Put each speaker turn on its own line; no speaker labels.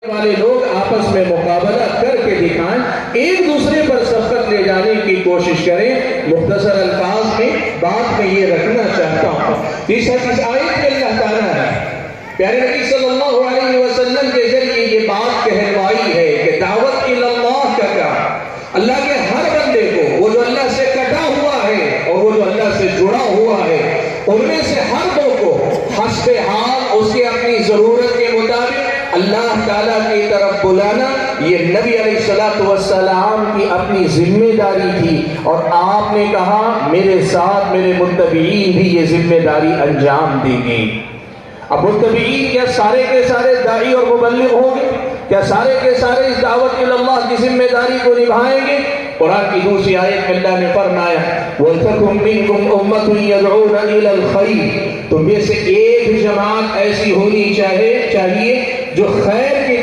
والے لوگ آپس میں مقابلہ کر کے دکھائیں، ایک دوسرے پر سبقت لے جانے کی کوشش کریں۔ مختصر الفاظ میں بات میں یہ رکھنا چاہتا ہوں، اس آیت میں اللہ تعالیٰ نے پیارے نبی صلی اللہ علیہ وسلم کے ذریعے یہ بات کہلوائی ہے کہ دعوت اللہ کا کام اللہ کے ہر بندے کو، وہ جو اللہ سے کٹا ہوا ہے اور وہ جو اللہ سے جڑا ہوا ہے، ان میں سے ہر دو کو حسب حال اس کے اپنی ضرورت کے مطابق اللہ تعالیٰ کی طرف بلانا، یہ نبی علیہ السلام کی اپنی ذمہ داری تھی، اور آپ نے کہا میرے ساتھ میرے متبعین بھی یہ ذمہ داری انجام دیں گے۔ اب متبعین کیا سارے کے سارے داعی اور مبلغ ہوں گے؟ کیا سارے کے سارے اس دعوت اللہ کی ذمہ داری کو نبھائیں گے؟ قرآن کی دوسری آیت میں اللہ نے فرمایا وَلْتَكُن مِّنكُمْ أُمَّةٌ يَدْعُونَ إِلَى الْخَيْرِ، تم میں سے ایک جماعت ایسی ہونی چاہیے جو خیر کی